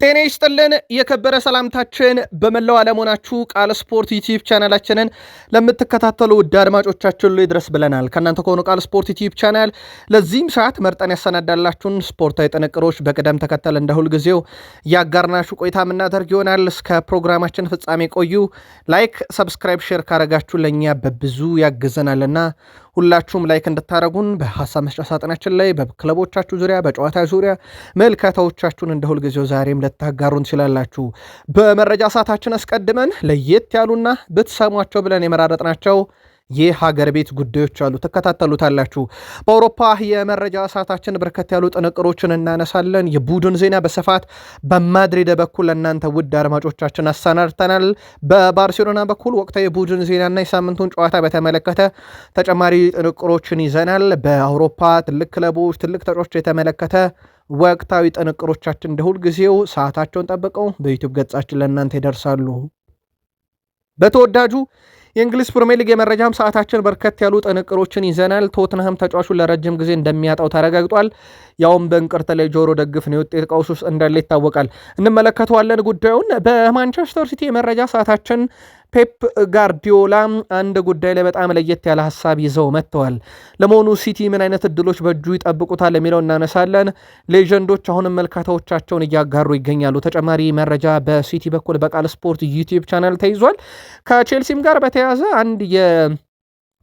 ጤና ይስጥልን የከበረ ሰላምታችን በመላው ዓለም ሆናችሁ ቃል ስፖርት ዩቲዩብ ቻናላችንን ለምትከታተሉ ውድ አድማጮቻችን ላይ ድረስ ብለናል። ከእናንተ ከሆኑ ቃል ስፖርት ዩቲዩብ ቻናል ለዚህም ሰዓት መርጠን ያሰናዳላችሁን ስፖርታዊ ጥንቅሮች በቅደም ተከተል እንደ ሁልጊዜው ያጋርናችሁ ቆይታ የምናደርግ ይሆናል። እስከ ፕሮግራማችን ፍጻሜ ቆዩ። ላይክ፣ ሰብስክራይብ፣ ሼር ካረጋችሁ ለእኛ በብዙ ያግዘናልና ሁላችሁም ላይክ እንድታረጉን በሐሳብ መስጫ ሳጥናችን ላይ በክለቦቻችሁ ዙሪያ በጨዋታ ዙሪያ መልካታዎቻችሁን እንደ ሁልጊዜው ዛሬም ልታጋሩን ትችላላችሁ። በመረጃ ሰዓታችን አስቀድመን ለየት ያሉና ብትሰሟቸው ብለን የመራረጥናቸው የሀገር ቤት ጉዳዮች አሉ፣ ተከታተሉታላችሁ። በአውሮፓ የመረጃ ሰዓታችን በርከት ያሉ ጥንቅሮችን እናነሳለን። የቡድን ዜና በስፋት በማድሪድ በኩል እናንተ ውድ አድማጮቻችን አሰናድተናል። በባርሴሎና በኩል ወቅታዊ የቡድን ዜናና የሳምንቱን ጨዋታ በተመለከተ ተጨማሪ ጥንቅሮችን ይዘናል። በአውሮፓ ትልቅ ክለቦች፣ ትልቅ ተጫዋቾች የተመለከተ ወቅታዊ ጥንቅሮቻችን እንደ ሁልጊዜው ሰዓታቸውን ጠብቀው በዩቲዩብ ገጻችን ለእናንተ ይደርሳሉ። በተወዳጁ የእንግሊዝ ፕሪሚየር ሊግ የመረጃም ሰዓታችን በርከት ያሉ ጥንቅሮችን ይዘናል። ቶትንሃም ተጫዋቹን ለረጅም ጊዜ እንደሚያጣው ተረጋግጧል። ያውም በእንቅርት ላይ ጆሮ ደግፍ ነው፣ የውጤት ቀውስ ውስጥ እንዳለ ይታወቃል። እንመለከተዋለን ጉዳዩን። በማንቸስተር ሲቲ የመረጃ ሰዓታችን ፔፕ ጋርዲዮላ አንድ ጉዳይ ላይ በጣም ለየት ያለ ሀሳብ ይዘው መጥተዋል። ለመሆኑ ሲቲ ምን አይነት እድሎች በእጁ ይጠብቁታል የሚለው እናነሳለን። ሌጀንዶች አሁንም መልካታዎቻቸውን እያጋሩ ይገኛሉ። ተጨማሪ መረጃ በሲቲ በኩል በቃል ስፖርት ዩቲዩብ ቻናል ተይዟል። ከቼልሲም ጋር በተያያዘ አንድ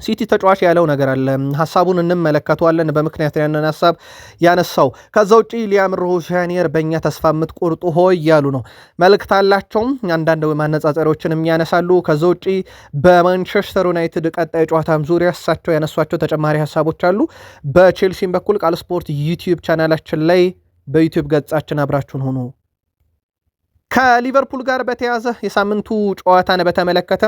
ሲቲ ተጫዋች ያለው ነገር አለ። ሀሳቡን እንመለከተዋለን። በምክንያት ያንን ሀሳብ ያነሳው። ከዛ ውጪ ሊያም ሮዣኒየር በእኛ ተስፋ የምትቆርጡ ሆይ እያሉ ነው፣ መልእክት አላቸውም። አንዳንድ ማነጻጸሪያዎችንም ያነሳሉ። ከዛ ውጪ በማንቸስተር ዩናይትድ ቀጣይ ጨዋታም ዙሪያ እሳቸው ያነሷቸው ተጨማሪ ሀሳቦች አሉ። በቼልሲም በኩል ቃል ስፖርት ዩቲዩብ ቻናላችን ላይ በዩቲዩብ ገጻችን አብራችሁን ሆኑ። ከሊቨርፑል ጋር በተያዘ የሳምንቱ ጨዋታን በተመለከተ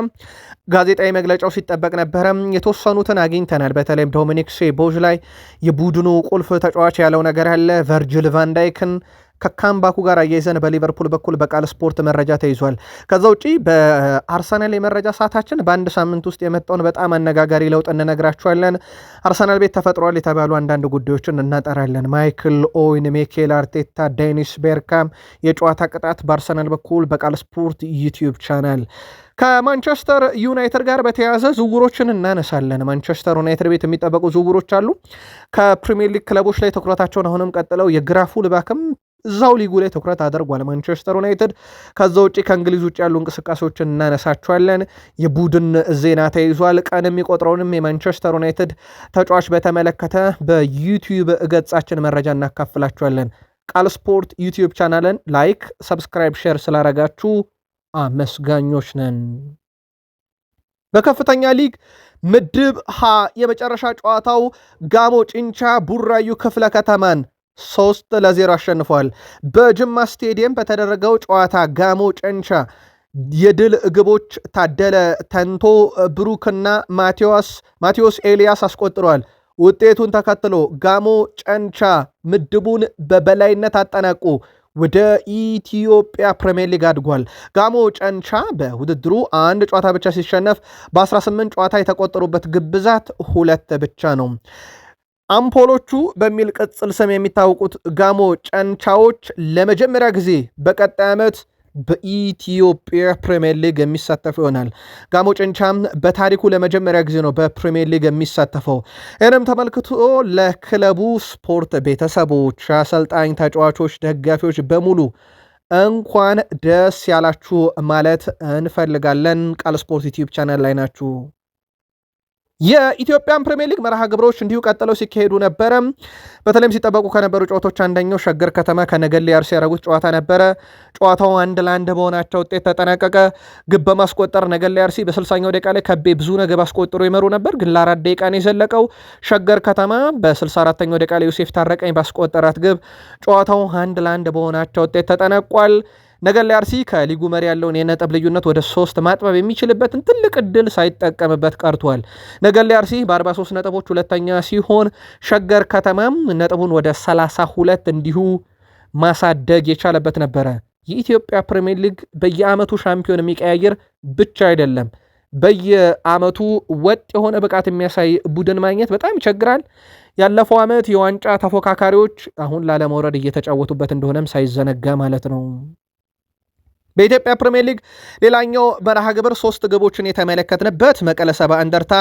ጋዜጣዊ መግለጫው ሲጠበቅ ነበረ። የተወሰኑትን አግኝተናል። በተለይም ዶሚኒክ ሶቦስላይ ላይ የቡድኑ ቁልፍ ተጫዋች ያለው ነገር አለ። ቨርጅል ቫንዳይክን ከካምባኩ ጋር አያይዘን በሊቨርፑል በኩል በቃል ስፖርት መረጃ ተይዟል። ከዛ ውጪ በአርሰናል የመረጃ ሰዓታችን በአንድ ሳምንት ውስጥ የመጣውን በጣም አነጋጋሪ ለውጥ እንነግራችኋለን። አርሰናል ቤት ተፈጥሯል የተባሉ አንዳንድ ጉዳዮችን እናጠራለን። ማይክል ኦዌን፣ ሚኬል አርቴታ፣ ዴኒስ ቤርካም የጨዋታ ቅጣት በአርሰናል በኩል በቃል ስፖርት ዩቲዩብ ቻናል። ከማንቸስተር ዩናይትድ ጋር በተያያዘ ዝውውሮችን እናነሳለን። ማንቸስተር ዩናይትድ ቤት የሚጠበቁ ዝውውሮች አሉ። ከፕሪሚየር ሊግ ክለቦች ላይ ትኩረታቸውን አሁንም ቀጥለው የግራ ፉልባክም እዛው ሊጉ ላይ ትኩረት አድርጓል ማንቸስተር ዩናይትድ። ከዛ ውጭ ከእንግሊዝ ውጭ ያሉ እንቅስቃሴዎችን እናነሳቸዋለን። የቡድን ዜና ተይዟል። ቀን የሚቆጥረውንም የማንቸስተር ዩናይትድ ተጫዋች በተመለከተ በዩቲዩብ ገጻችን መረጃ እናካፍላቸዋለን። ቃል ስፖርት ዩቲዩብ ቻናልን ላይክ፣ ሰብስክራይብ፣ ሼር ስላረጋችሁ አመስጋኞች ነን። በከፍተኛ ሊግ ምድብ ሀ የመጨረሻ ጨዋታው ጋሞ ጭንቻ ቡራዩ ክፍለ ከተማን 3-0 አሸንፏል። በጅማ ስቴዲየም በተደረገው ጨዋታ ጋሞ ጨንቻ የድል ግቦች ታደለ ተንቶ፣ ብሩክና ማቴዎስ ኤልያስ አስቆጥረዋል። ውጤቱን ተከትሎ ጋሞ ጨንቻ ምድቡን በበላይነት አጠናቁ ወደ ኢትዮጵያ ፕሪሚየር ሊግ አድጓል። ጋሞ ጨንቻ በውድድሩ አንድ ጨዋታ ብቻ ሲሸነፍ በ18 ጨዋታ የተቆጠሩበት ግብ ብዛት 2 ብቻ ነው። አምፖሎቹ በሚል ቅጽል ስም የሚታወቁት ጋሞ ጨንቻዎች ለመጀመሪያ ጊዜ በቀጣይ ዓመት በኢትዮጵያ ፕሪሚየር ሊግ የሚሳተፍ ይሆናል። ጋሞ ጨንቻም በታሪኩ ለመጀመሪያ ጊዜ ነው በፕሪሚየር ሊግ የሚሳተፈው። ይህንም ተመልክቶ ለክለቡ ስፖርት ቤተሰቦች፣ አሰልጣኝ፣ ተጫዋቾች፣ ደጋፊዎች በሙሉ እንኳን ደስ ያላችሁ ማለት እንፈልጋለን። ቃል ስፖርት ዩቲዩብ ቻናል ላይ ናችሁ። የኢትዮጵያን ፕሪሚየር ሊግ መርሃ ግብሮች እንዲሁ ቀጥለው ሲካሄዱ ነበረ። በተለይም ሲጠበቁ ከነበሩ ጨዋታዎች አንደኛው ሸገር ከተማ ከነገሌ አርሲ ያደረጉት ጨዋታ ነበረ። ጨዋታው 1-1 በሆናቸው ውጤት ተጠናቀቀ። ግብ በማስቆጠር ነገሌ አርሲ በ60ኛው ደቂቃ ላይ ከቤ ብዙ ነገር አስቆጥሮ ይመሩ ነበር፣ ግን ለ4 ደቂቃ ነው የዘለቀው። ሸገር ከተማ በ64ኛው ደቂቃ ላይ ዮሴፍ ታረቀኝ ባስቆጠራት ግብ ጨዋታው 1-1 በሆናቸው ውጤት ተጠናቋል። ነገሌ አርሲ ከሊጉ መሪ ያለውን የነጥብ ልዩነት ወደ 3 ማጥበብ የሚችልበትን ትልቅ እድል ሳይጠቀምበት ቀርቷል። ነገሌ አርሲ በ43 ነጥቦች ሁለተኛ ሲሆን ሸገር ከተማም ነጥቡን ወደ 32 እንዲሁ ማሳደግ የቻለበት ነበረ። የኢትዮጵያ ፕሪሚየር ሊግ በየዓመቱ ሻምፒዮን የሚቀያየር ብቻ አይደለም፣ በየዓመቱ ወጥ የሆነ ብቃት የሚያሳይ ቡድን ማግኘት በጣም ይቸግራል። ያለፈው ዓመት የዋንጫ ተፎካካሪዎች አሁን ላለመውረድ እየተጫወቱበት እንደሆነም ሳይዘነጋ ማለት ነው። በኢትዮጵያ ፕሪሚየር ሊግ ሌላኛው መርሃ ግብር 3 ግቦችን የተመለከትንበት መቀለ ሰባ እንደርታ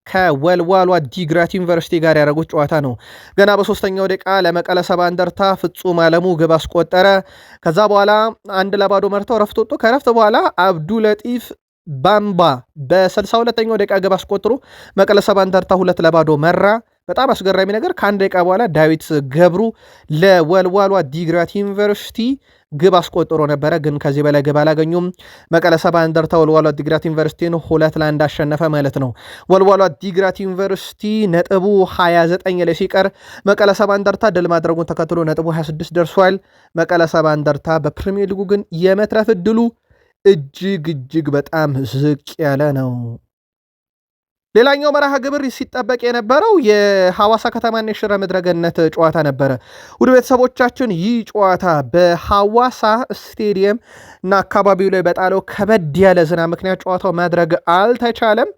ከወልዋሏ ዲግራት ዩኒቨርሲቲ ጋር ያደረጉት ጨዋታ ነው። ገና በ3ኛው ደቂቃ ለመቀለ ሰባ እንደርታ ፍጹም አለሙ ግብ አስቆጠረ። ከዛ በኋላ 1-0 መርተው ረፍት ወጡ። ከረፍት በኋላ አብዱለጢፍ ባምባ በ62ኛው ደቂቃ ግብ አስቆጥሮ መቀለ ሰባ እንደርታ 2-0 መራ። በጣም አስገራሚ ነገር ከአንድ ደቂቃ በኋላ ዳዊት ገብሩ ለወልዋሏ ዲግራት ዩኒቨርሲቲ ግብ አስቆጥሮ ነበረ፣ ግን ከዚህ በላይ ግብ አላገኙም። መቀለ ሰባ እንደርታ ወልዋሏ ዲግራት ዩኒቨርሲቲን 2-1 አሸነፈ ማለት ነው። ወልዋሏ ዲግራት ዩኒቨርሲቲ ነጥቡ 29 ላይ ሲቀር መቀለ ሰባ እንደርታ ድል ማድረጉን ተከትሎ ነጥቡ 26 ደርሷል። መቀለ ሰባ እንደርታ በፕሪሚየር ሊጉ ግን የመትረፍ እድሉ እጅግ በጣም ዝቅ ያለ ነው። ሌላኛው መርሃ ግብር ሲጠበቅ የነበረው የሐዋሳ ከተማና የሽረ ምድረገነት ጨዋታ ነበረ። ውድ ቤተሰቦቻችን ይህ ጨዋታ በሐዋሳ ስቴዲየም እና አካባቢው ላይ በጣለው ከበድ ያለ ዝናብ ምክንያት ጨዋታው ማድረግ አልተቻለም።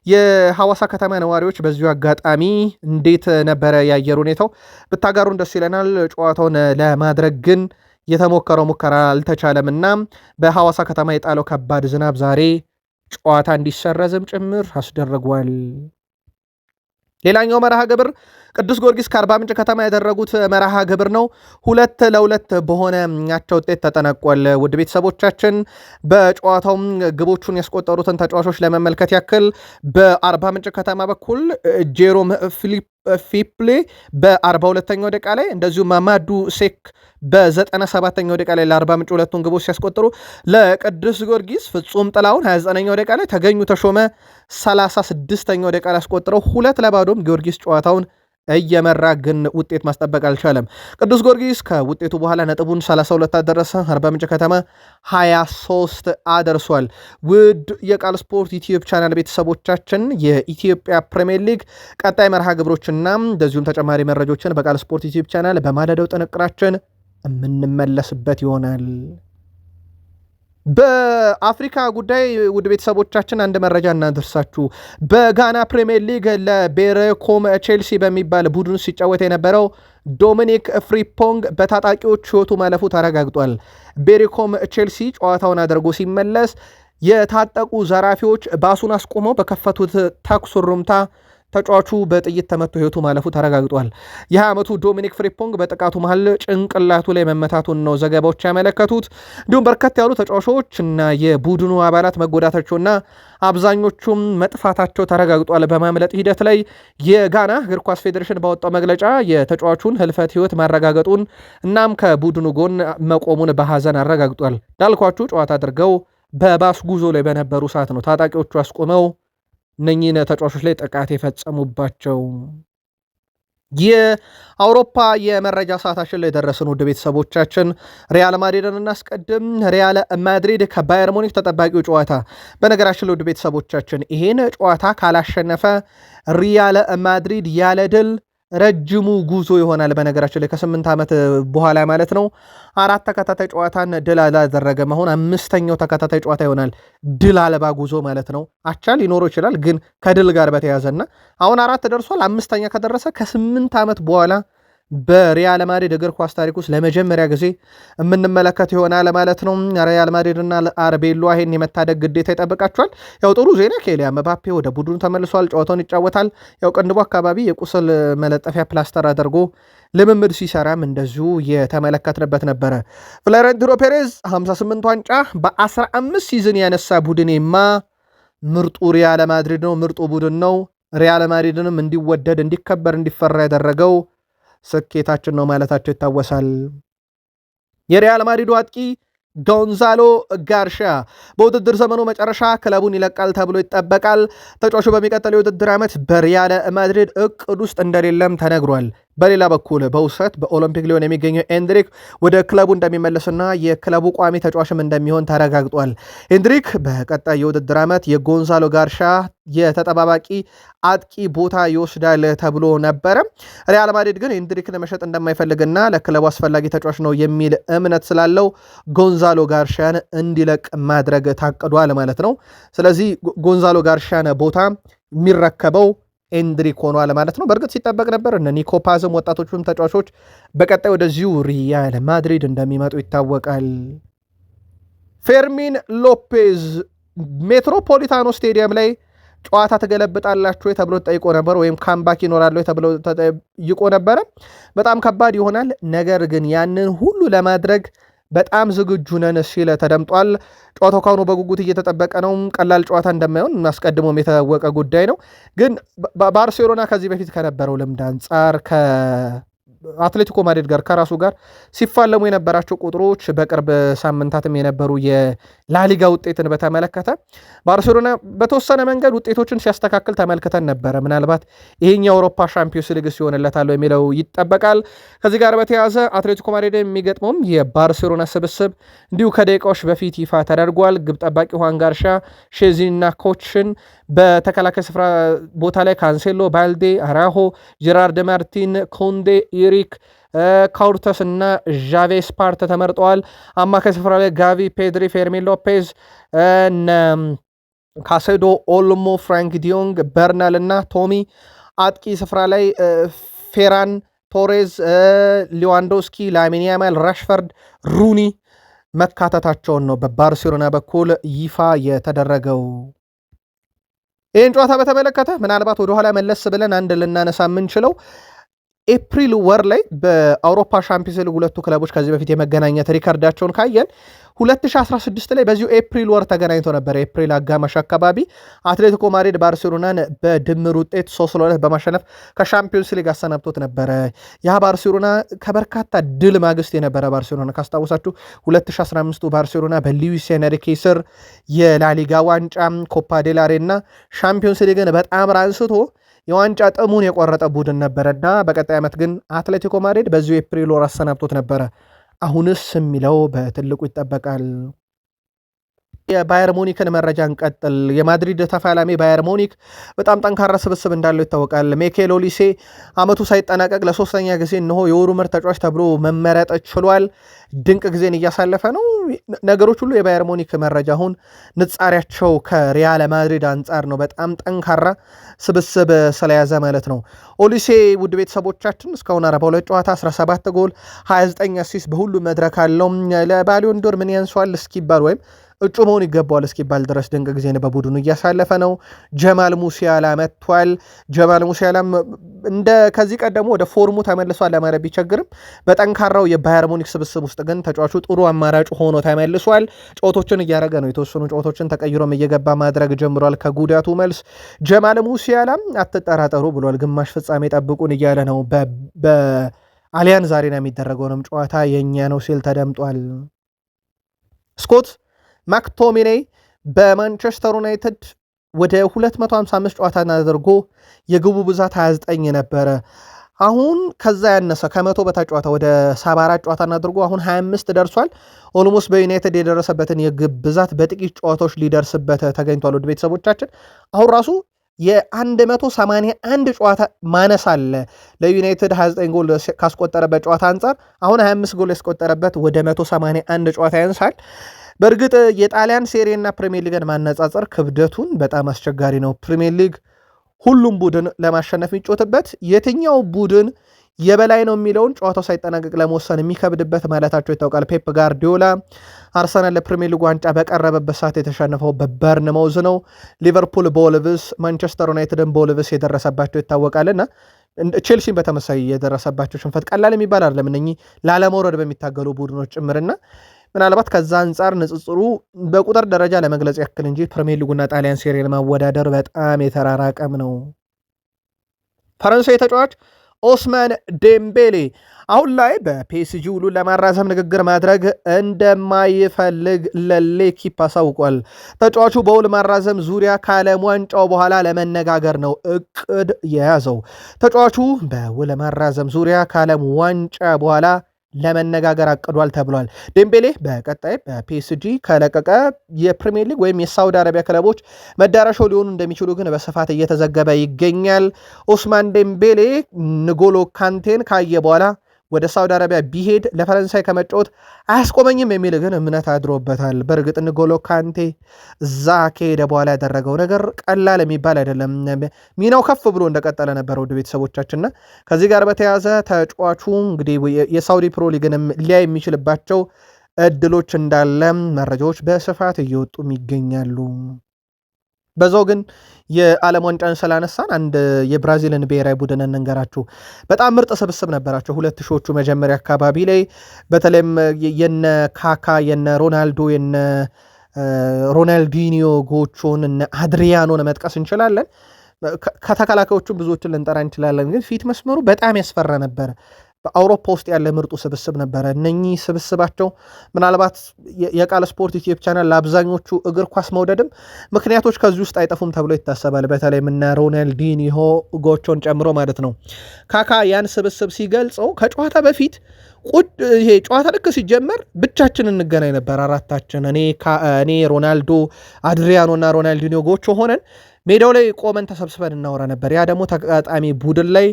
የሐዋሳ ከተማ ነዋሪዎች በዚሁ አጋጣሚ እንዴት ነበረ የአየር ሁኔታው ብታጋሩን ደስ ይለናል። ጨዋታውን ለማድረግ ግን የተሞከረው ሙከራ አልተቻለም እና በሐዋሳ ከተማ የጣለው ከባድ ዝናብ ዛሬ ጨዋታ እንዲሰረዝም ጭምር አስደርጓል። ሌላኛው መርሃ ግብር ቅዱስ ጊዮርጊስ ከአርባ ምንጭ ከተማ ያደረጉት መርሃ ግብር ነው። 2-2 በሆነ አቻ ውጤት ተጠናቋል። ውድ ቤተሰቦቻችን በጨዋታውም ግቦቹን ያስቆጠሩትን ተጫዋቾች ለመመልከት ያክል በአርባ ምንጭ ከተማ በኩል ጄሮም ፊፕሌ በ42ኛው ደቂቃ ላይ እንደዚሁም ማማዱ ሴክ በ97ኛው ደቂቃ ላይ ለአርባ ምንጭ ሁለቱን ግቦች ሲያስቆጥሩ ለቅዱስ ጊዮርጊስ ፍጹም ጥላውን 29ኛው ደቂቃ ላይ ተገኙ ተሾመ 36ኛው ደቂቃ ላይ አስቆጥረው 2-0 ጊዮርጊስ ጨዋታውን እየመራ ግን ውጤት ማስጠበቅ አልቻለም። ቅዱስ ጊዮርጊስ ከውጤቱ በኋላ ነጥቡን 32 አደረሰ። አርባ ምንጭ ከተማ 23 አደርሷል። ውድ የቃል ስፖርት ዩቲዩብ ቻናል ቤተሰቦቻችን የኢትዮጵያ ፕሪሚየር ሊግ ቀጣይ መርሃ ግብሮችና እንደዚሁም ተጨማሪ መረጃዎችን በቃል ስፖርት ዩቲዩብ ቻናል በማለዳው ጥንቅራችን የምንመለስበት ይሆናል። በአፍሪካ ጉዳይ ውድ ቤተሰቦቻችን አንድ መረጃ እናደርሳችሁ። በጋና ፕሪሚየር ሊግ ለቤሬኮም ቼልሲ በሚባል ቡድን ሲጫወት የነበረው ዶሚኒክ ፍሪፖንግ በታጣቂዎች ሕይወቱ ማለፉ ተረጋግጧል። ቤሬኮም ቼልሲ ጨዋታውን አድርጎ ሲመለስ የታጠቁ ዘራፊዎች ባሱን አስቆመው በከፈቱት ተኩስ ሩምታ ተጫዋቹ በጥይት ተመቶ ሕይወቱ ማለፉ ተረጋግጧል። የ20 ዓመቱ ዶሚኒክ ፍሪፖንግ በጥቃቱ መሃል ጭንቅላቱ ላይ መመታቱን ነው ዘገባዎች ያመለከቱት። እንዲሁም በርከት ያሉ ተጫዋቾች እና የቡድኑ አባላት መጎዳታቸውና አብዛኞቹም መጥፋታቸው ተረጋግጧል። በማምለጥ ሂደት ላይ የጋና እግር ኳስ ፌዴሬሽን ባወጣው መግለጫ የተጫዋቹን ህልፈት ሕይወት ማረጋገጡን እናም ከቡድኑ ጎን መቆሙን በሐዘን አረጋግጧል። እንዳልኳችሁ ጨዋታ አድርገው በባስ ጉዞ ላይ በነበሩ ሰዓት ነው ታጣቂዎቹ አስቆመው እነኚህን ተጫዋቾች ላይ ጥቃት የፈጸሙባቸው። የአውሮፓ የመረጃ ሰዓታችን ላይ ደረስን። ውድ ቤተሰቦቻችን ሪያል ማድሪድን እናስቀድም። ሪያል ማድሪድ ከባየር ሙኒክ ተጠባቂው ጨዋታ፣ በነገራችን ላይ ውድ ቤተሰቦቻችን ይሄን ጨዋታ ካላሸነፈ ሪያል ማድሪድ ያለ ድል ረጅሙ ጉዞ ይሆናል። በነገራችን ላይ ከ8 ዓመት በኋላ ማለት ነው 4 ተከታታይ ጨዋታን ድል አላደረገም። አሁን 5ኛው ተከታታይ ጨዋታ ይሆናል ድል አልባ ጉዞ ማለት ነው። አቻ ሊኖረው ይችላል ግን ከድል ጋር በተያዘና አሁን 4 ደርሷል። 5ኛ ከደረሰ ከ8 ዓመት በኋላ በሪያል ማድሪድ እግር ኳስ ታሪክ ውስጥ ለመጀመሪያ ጊዜ የምንመለከት ይሆናል ማለት ነው። ሪያል ማድሪድና አርቤሎ ይሄን የመታደግ ግዴታ ይጠብቃቸዋል። ያው ጥሩ ዜና ኬሊያን ምባፔ ወደ ቡድኑ ተመልሷል፣ ጨዋታውን ይጫወታል። ያው ቅንድቡ አካባቢ የቁስል መለጠፊያ ፕላስተር አድርጎ ልምምድ ሲሰራም እንደዚሁ የተመለከትንበት ነበረ። ፍሎሬንቲኖ ፔሬዝ 58 ዋንጫ በ15 ሲዝን ያነሳ ቡድኔማ ምርጡ ሪያል ማድሪድ ነው፣ ምርጡ ቡድን ነው። ሪያል ማድሪድንም እንዲወደድ እንዲከበር እንዲፈራ ያደረገው ስኬታችን ነው ማለታቸው ይታወሳል። የሪያል ማድሪዱ አጥቂ ጎንዛሎ ጋርሻ በውድድር ዘመኑ መጨረሻ ክለቡን ይለቃል ተብሎ ይጠበቃል። ተጫዋቹ በሚቀጥለው የውድድር ዓመት በሪያል ማድሪድ እቅድ ውስጥ እንደሌለም ተነግሯል። በሌላ በኩል በውሰት በኦሎምፒክ ሊዮን የሚገኘው ኤንድሪክ ወደ ክለቡ እንደሚመለስና የክለቡ ቋሚ ተጫዋችም እንደሚሆን ተረጋግጧል። ኤንድሪክ በቀጣይ የውድድር ዓመት የጎንዛሎ ጋርሻ የተጠባባቂ አጥቂ ቦታ ይወስዳል ተብሎ ነበረ። ሪያል ማድሪድ ግን ኤንድሪክን መሸጥ እንደማይፈልግና ለክለቡ አስፈላጊ ተጫዋች ነው የሚል እምነት ስላለው ጎንዛሎ ጋርሻን እንዲለቅ ማድረግ ታቅዷል ማለት ነው። ስለዚህ ጎንዛሎ ጋርሻን ቦታ የሚረከበው ኤንድሪክ ሆኗል ማለት ነው። በእርግጥ ሲጠበቅ ነበር እነ ኒኮ ፓዝም ወጣቶቹም ተጫዋቾች በቀጣይ ወደዚሁ ሪያል ማድሪድ እንደሚመጡ ይታወቃል። ፌርሚን ሎፔዝ ሜትሮፖሊታኖ ስቴዲየም ላይ ጨዋታ ትገለብጣላችሁ ተብሎ ተጠይቆ ነበር፣ ወይም ካምባክ ይኖራሉ ተብሎ ተጠይቆ ነበረ። በጣም ከባድ ይሆናል፣ ነገር ግን ያንን ሁሉ ለማድረግ በጣም ዝግጁ ነን ሲል ተደምጧል። ጨዋታው ካሁኑ በጉጉት እየተጠበቀ ነው። ቀላል ጨዋታ እንደማይሆን አስቀድሞም የታወቀ ጉዳይ ነው። ግን ባርሴሎና ከዚህ በፊት ከነበረው ልምድ አንጻር አትሌቲኮ ማድሪድ ጋር ከራሱ ጋር ሲፋለሙ የነበራቸው ቁጥሮች በቅርብ ሳምንታትም የነበሩ የላሊጋ ውጤትን በተመለከተ ባርሴሎና በተወሰነ መንገድ ውጤቶችን ሲያስተካክል ተመልክተን ነበረ። ምናልባት ይሄኛው የአውሮፓ ሻምፒዮንስ ሊግ ሲሆንለታል የሚለው ይጠበቃል። ከዚህ ጋር በተያያዘ አትሌቲኮ ማድሪድ የሚገጥመውም የባርሴሎና ስብስብ እንዲሁ ከደቂቃዎች በፊት ይፋ ተደርጓል። ግብ ጠባቂ ሁዋን ጋርሻ፣ ሼዚና ኮችን፣ በተከላካይ ስፍራ ቦታ ላይ ካንሴሎ፣ ባልዴ፣ አራሆ፣ ጀራርድ ማርቲን፣ ኮንዴ፣ ኢሪክ ካውርተስ እና ዣቬ ስፓርት ተመርጠዋል። አማካይ ስፍራ ላይ ጋቪ፣ ፔድሪ፣ ፌርሚን ሎፔዝ፣ ካሴዶ፣ ኦልሞ፣ ፍራንክ ዲዮንግ፣ በርናል እና ቶሚ። አጥቂ ስፍራ ላይ ፌራን ቶሬዝ፣ ሊዋንዶስኪ፣ ላሚን ያማል፣ ራሽፈርድ፣ ሩኒ መካተታቸውን ነው በባርሴሎና በኩል ይፋ የተደረገው። ይህን ጨዋታ በተመለከተ ምናልባት ወደኋላ መለስ ብለን አንድ ልናነሳ የምንችለው ኤፕሪል ወር ላይ በአውሮፓ ሻምፒዮንስ ሊግ ሁለቱ ክለቦች ከዚህ በፊት የመገናኘት ሪከርዳቸውን ካየን 2016 ላይ በዚሁ ኤፕሪል ወር ተገናኝቶ ነበር። ኤፕሪል አጋማሽ አካባቢ አትሌቲኮ ማድሪድ ባርሴሎናን በድምር ውጤት 3-2 በማሸነፍ ከሻምፒዮንስ ሊግ አሰናብቶት ነበረ። ያ ባርሴሎና ከበርካታ ድል ማግስት የነበረ ባርሴሎና ካስታወሳችሁ 2015 ባርሴሎና በሉዊስ ኤንሪኬ ስር የላሊጋ ዋንጫ፣ ኮፓ ዴላሬ እና ሻምፒዮንስ ሊግን በጣም ራንስቶ የዋንጫ ጥሙን የቆረጠ ቡድን ነበረና በቀጣይ ዓመት ግን አትሌቲኮ ማድሪድ በዚሁ ኤፕሪል ወር አሰናብቶት ነበረ። አሁንስ የሚለው በትልቁ ይጠበቃል። የባየር ሙኒክን መረጃ እንቀጥል። የማድሪድ ተፋላሚ ባየር ሙኒክ በጣም ጠንካራ ስብስብ እንዳለው ይታወቃል። ሚኬል ኦሊሴ ዓመቱ ሳይጠናቀቅ ለሶስተኛ ጊዜ እነሆ የወሩ ምርጥ ተጫዋች ተብሎ መመረጥ ችሏል። ድንቅ ጊዜን እያሳለፈ ነው። ነገሮች ሁሉ የባየር ሙኒክ መረጃ አሁን ንጻሪያቸው ከሪያል ማድሪድ አንጻር ነው። በጣም ጠንካራ ስብስብ ስለያዘ ማለት ነው። ኦሊሴ ውድ ቤተሰቦቻችን እስካሁን 42 ጨዋታ 17 ጎል 29 አሲስት በሁሉ መድረክ አለው። ለባሊዮን ዶር ምን ያንሷል እስኪባል ወይም እጩ መሆን ይገባዋል እስኪባል ድረስ ድንቅ ጊዜን በቡድኑ እያሳለፈ ነው። ጀማል ሙሲያላ መጥቷል። ጀማል ሙሲያላም እንደ ከዚህ ቀደሙ ወደ ፎርሙ ተመልሷል ለማለት ቢቸግርም በጠንካራው የባየር ሙኒክ ስብስብ ውስጥ ግን ተጫዋቹ ጥሩ አማራጭ ሆኖ ተመልሷል። ጨዋታዎችን እያደረገ ነው። የተወሰኑ ጨዋታዎችን ተቀይሮም እየገባ ማድረግ ጀምሯል ከጉዳቱ መልስ። ጀማል ሙሲያላም አትጠራጠሩ ብሏል። ግማሽ ፍጻሜ ጠብቁን እያለ ነው። በአሊያንዝ አሬና የሚደረገውንም ጨዋታ የኛ ነው ሲል ተደምጧል። ስኮት ማክቶሚኔ በማንቸስተር ዩናይትድ ወደ 255 ጨዋታ አድርጎ የግቡ ብዛት 29 ነበረ። አሁን ከዛ ያነሰ ከመቶ በታች ጨዋታ ወደ 74 ጨዋታ አድርጎ አሁን 25 ደርሷል። ኦልሞስት በዩናይትድ የደረሰበትን የግብ ብዛት በጥቂት ጨዋታዎች ሊደርስበት ተገኝቷል። ወደ ቤተሰቦቻችን አሁን ራሱ የ181 ጨዋታ ማነስ አለ ለዩናይትድ 29 ጎል ካስቆጠረበት ጨዋታ አንጻር አሁን 25 ጎል ያስቆጠረበት ወደ 181 ጨዋታ ያንሳል። በእርግጥ የጣሊያን ሴሪና ፕሪሚየር ሊግን ማነጻጸር ክብደቱን በጣም አስቸጋሪ ነው። ፕሪሚየር ሊግ ሁሉም ቡድን ለማሸነፍ የሚጮትበት የትኛው ቡድን የበላይ ነው የሚለውን ጨዋታው ሳይጠናቀቅ ለመወሰን የሚከብድበት ማለታቸው ይታወቃል። ፔፕ ጋርዲዮላ አርሰናል ለፕሪሚየር ሊግ ዋንጫ በቀረበበት ሰዓት የተሸነፈው በበርንማውዝ ነው። ሊቨርፑል በወልቭስ፣ ማንቸስተር ዩናይትድን በወልቭስ የደረሰባቸው ይታወቃልና ቼልሲን በተመሳይ የደረሰባቸው ሽንፈት ቀላል የሚባል አይደለም። እነኚህ ላለመውረድ በሚታገሉ ቡድኖች ጭምርና ምናልባት ከዛ አንጻር ንጽጽሩ በቁጥር ደረጃ ለመግለጽ ያክል እንጂ ፕሪሚየር ሊጉና ጣሊያን ሴሪ ለማወዳደር በጣም የተራራቀም ነው። ፈረንሳይ ተጫዋች ኦስማን ዴምቤሌ አሁን ላይ በፒኤስጂ ውሉን ለማራዘም ንግግር ማድረግ እንደማይፈልግ ለሌኪፕ አሳውቋል። ተጫዋቹ በውል ማራዘም ዙሪያ ከዓለም ዋንጫው በኋላ ለመነጋገር ነው እቅድ የያዘው። ተጫዋቹ በውል ማራዘም ዙሪያ ከዓለም ዋንጫ በኋላ ለመነጋገር አቅዷል ተብሏል። ዴምቤሌ በቀጣይ በፒኤስጂ ከለቀቀ የፕሪሚየር ሊግ ወይም የሳውዲ አረቢያ ክለቦች መዳረሻው ሊሆኑ እንደሚችሉ ግን በስፋት እየተዘገበ ይገኛል። ኦስማን ዴምቤሌ ንጎሎ ካንቴን ካየ በኋላ ወደ ሳውዲ አረቢያ ቢሄድ ለፈረንሳይ ከመጫወት አያስቆመኝም የሚል ግን እምነት አድሮበታል። በእርግጥ ንጎሎ ካንቴ እዛ ከሄደ በኋላ ያደረገው ነገር ቀላል የሚባል አይደለም። ሚናው ከፍ ብሎ እንደቀጠለ ነበር። ውድ ቤተሰቦቻችንና ከዚህ ጋር በተያያዘ ተጫዋቹ እንግዲህ የሳውዲ ፕሮ ሊግንም ሊያይ የሚችልባቸው እድሎች እንዳለ መረጃዎች በስፋት እየወጡም ይገኛሉ። በዛው ግን የዓለም ዋንጫን ስላነሳን አንድ የብራዚልን ብሔራዊ ቡድን እንንገራችሁ። በጣም ምርጥ ስብስብ ነበራቸው 2000ዎቹ መጀመሪያ አካባቢ ላይ በተለይም የነ ካካ የነ ሮናልዶ የነ ሮናልዲኒዮ ጎቾን እነ አድሪያኖን መጥቀስ እንችላለን። ከተከላካዮቹም ብዙዎችን ልንጠራ እንችላለን። ግን ፊት መስመሩ በጣም ያስፈራ ነበር። በአውሮፓ ውስጥ ያለ ምርጡ ስብስብ ነበረ። እነኚህ ስብስባቸው ምናልባት የቃል ስፖርት ዩቲዩብ ቻናል ለአብዛኞቹ እግር ኳስ መውደድም ምክንያቶች ከዚህ ውስጥ አይጠፉም ተብሎ ይታሰባል። በተለይ ምና ሮናልዲኒሆ ጎቾን ጨምሮ ማለት ነው። ካካ ያን ስብስብ ሲገልጸው ከጨዋታ በፊት ይሄ ጨዋታ ልክ ሲጀመር ብቻችን እንገናኝ ነበር አራታችን፣ እኔ ሮናልዶ፣ አድሪያኖና ሮናልዲኒዮ ጎቾ ሆነን ሜዳው ላይ ቆመን ተሰብስበን እናወራ ነበር። ያ ደግሞ ተጋጣሚ ቡድን ላይ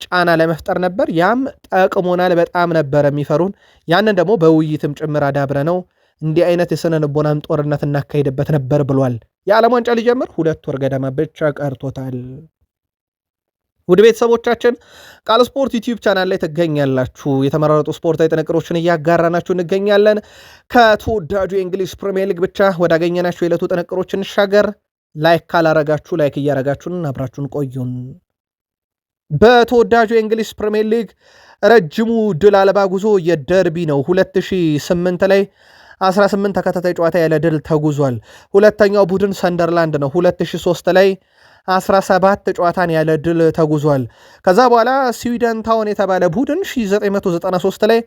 ጫና ለመፍጠር ነበር። ያም ጠቅሞናል። በጣም ነበር የሚፈሩን። ያንን ደግሞ በውይይትም ጭምር አዳብረ ነው እንዲህ አይነት የስነ ልቦናም ጦርነት እናካሄድበት ነበር ብሏል። የዓለም ዋንጫ ሊጀምር 2 ወር ገደማ ብቻ ቀርቶታል። ውድ ቤተሰቦቻችን ቃል ስፖርት ዩቲዩብ ቻናል ላይ ትገኛላችሁ። የተመራረጡ ስፖርታዊ ጥንቅሮችን እያጋራናችሁ እንገኛለን። ከተወዳጁ የእንግሊዝ ፕሪሚየር ሊግ ብቻ ወዳገኘናችሁ የዕለቱ ጥንቅሮች እንሻገር። ላይክ ካላረጋችሁ ላይክ እያረጋችሁን አብራችሁን ቆዩን። በተወዳጁ የእንግሊዝ ፕሪሚየር ሊግ ረጅሙ ድል አልባ ጉዞ የደርቢ ነው። 2008 ላይ 18 ተከታታይ ጨዋታ ያለ ድል ተጉዟል። ሁለተኛው ቡድን ሰንደርላንድ ነው። 2003 ላይ 17 ጨዋታን ያለ ድል ተጉዟል። ከዛ በኋላ ስዊድን ታውን የተባለ ቡድን 1993 ላይ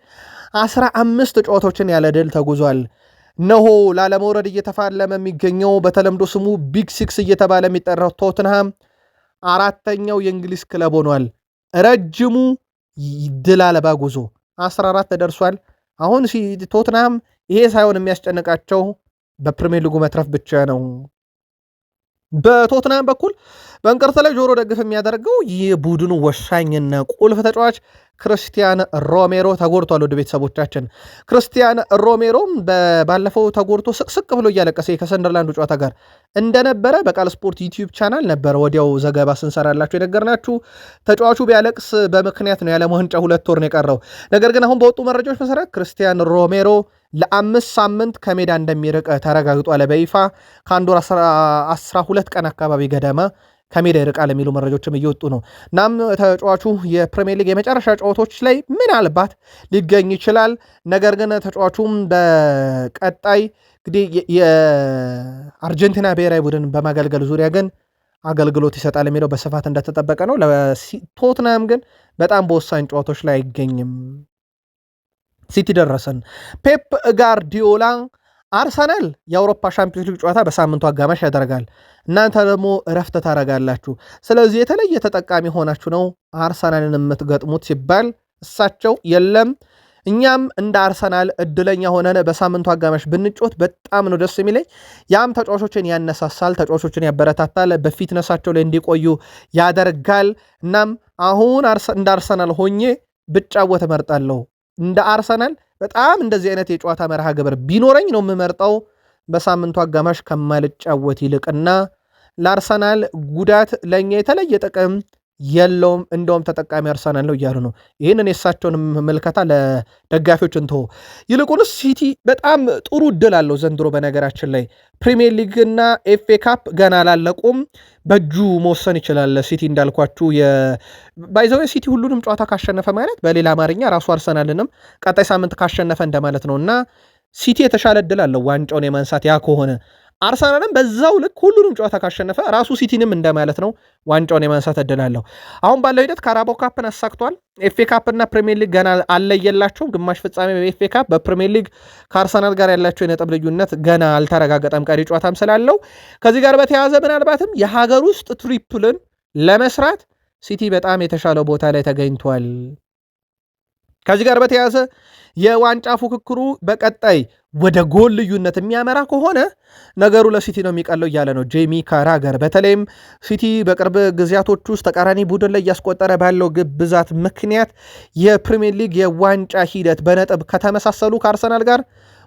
15 ጨዋታዎችን ያለ ድል ተጉዟል። እነሆ ላለመውረድ እየተፋለመ የሚገኘው በተለምዶ ስሙ ቢግ ሲክስ እየተባለ የሚጠራው ቶትንሃም 4ኛው የእንግሊዝ ክለብ ሆኗል። ረጅሙ ድል አልባ ጉዞ 14 ደርሷል። አሁን ቶትንሃም ይሄ ሳይሆን የሚያስጨንቃቸው በፕሪሚየር ሊጉ መትረፍ ብቻ ነው። በቶትንሃም በኩል በእንቅርት ላይ ጆሮ ደግፍ የሚያደርገው የቡድኑ ወሳኝና ቁልፍ ተጫዋች ክርስቲያን ሮሜሮ ተጎድቷል። ወደ ቤተሰቦቻችን ክርስቲያን ሮሜሮም ባለፈው ተጎድቶ ስቅስቅ ብሎ እያለቀሰ ከሰንደርላንዱ ጨዋታ ጋር እንደነበረ በቃል ስፖርት ዩቲዩብ ቻናል ነበረ ወዲያው ዘገባ ስንሰራላችሁ የነገርናችሁ። ተጫዋቹ ቢያለቅስ በምክንያት ነው። የዓለም ዋንጫ 2 ወር ነው የቀረው። ነገር ግን አሁን በወጡ መረጃዎች መሰረት ክርስቲያን ሮሜሮ ለ5 ሳምንት ከሜዳ እንደሚርቅ ተረጋግጧል። በይፋ ከአንድ ወር 12 ቀን አካባቢ ገደማ ከሜዳ ይርቃል የሚሉ መረጃዎችም እየወጡ ነው። እናም ተጫዋቹ የፕሪሚየር ሊግ የመጨረሻ ጨዋታዎች ላይ ምናልባት ሊገኝ ይችላል። ነገር ግን ተጫዋቹም በቀጣይ እንግዲህ የአርጀንቲና ብሔራዊ ቡድን በማገልገል ዙሪያ ግን አገልግሎት ይሰጣል የሚለው በስፋት እንደተጠበቀ ነው። ለቶትናም ግን በጣም በወሳኝ ጨዋታዎች ላይ አይገኝም። ሲቲ ደረሰን። ፔፕ ጋርዲዮላ አርሰናል የአውሮፓ ሻምፒዮንስ ሊግ ጨዋታ በሳምንቱ አጋማሽ ያደርጋል። እናንተ ደግሞ እረፍት ታደርጋላችሁ። ስለዚህ የተለየ ተጠቃሚ ሆናችሁ ነው አርሰናልን የምትገጥሙት ሲባል እሳቸው የለም እኛም እንደ አርሰናል እድለኛ ሆነን በሳምንቱ አጋማሽ ብንጮት በጣም ነው ደስ የሚለኝ። ያም ተጫዋቾችን ያነሳሳል፣ ተጫዋቾችን ያበረታታል፣ በፊትነሳቸው ላይ እንዲቆዩ ያደርጋል። እናም አሁን እንደ አርሰናል ሆኜ ብጫወት እመርጣለሁ። እንደ አርሰናል በጣም እንደዚህ አይነት የጨዋታ መርሃ ግብር ቢኖረኝ ነው የምመርጠው በሳምንቱ አጋማሽ ከማልጫወት ይልቅና ለአርሰናል ጉዳት ለእኛ የተለየ ጥቅም የለውም፣ እንደውም ተጠቃሚ አርሰናል ነው እያሉ ነው። ይህንን የእሳቸውን ምልከታ ለደጋፊዎች እንተው። ይልቁንስ ሲቲ በጣም ጥሩ እድል አለው ዘንድሮ። በነገራችን ላይ ፕሪሚየር ሊግና ኤፍኤ ካፕ ገና አላለቁም፣ በእጁ መወሰን ይችላል። ሲቲ እንዳልኳችሁ ባይዘዌ ሲቲ ሁሉንም ጨዋታ ካሸነፈ ማለት በሌላ አማርኛ ራሱ አርሰናልንም ቀጣይ ሳምንት ካሸነፈ እንደማለት ነው እና ሲቲ የተሻለ እድል አለው ዋንጫውን የማንሳት ያ ከሆነ አርሰናልም በዛው ልክ ሁሉንም ጨዋታ ካሸነፈ ራሱ ሲቲንም እንደማለት ነው ዋንጫውን የማንሳት እድል አለው። አሁን ባለው ሂደት ካራባኦ ካፕን አሳክቷል። ኤፍኤ ካፕና ፕሪሚየር ሊግ ገና አለየላቸውም። ግማሽ ፍጻሜ በኤፍኤ ካፕ፣ በፕሪሚየር ሊግ ከአርሰናል ጋር ያላቸው የነጥብ ልዩነት ገና አልተረጋገጠም፣ ቀሪ ጨዋታም ስላለው። ከዚህ ጋር በተያያዘ ምናልባትም የሀገር ውስጥ ትሪፕልን ለመስራት ሲቲ በጣም የተሻለው ቦታ ላይ ተገኝቷል። ከዚህ ጋር በተያያዘ የዋንጫ ፉክክሩ በቀጣይ ወደ ጎል ልዩነት የሚያመራ ከሆነ ነገሩ ለሲቲ ነው የሚቀለው እያለ ነው ጄሚ ካራገር። በተለይም ሲቲ በቅርብ ጊዜያቶች ውስጥ ተቃራኒ ቡድን ላይ እያስቆጠረ ባለው ግብ ብዛት ምክንያት የፕሪሚየር ሊግ የዋንጫ ሂደት በነጥብ ከተመሳሰሉ ከአርሰናል ጋር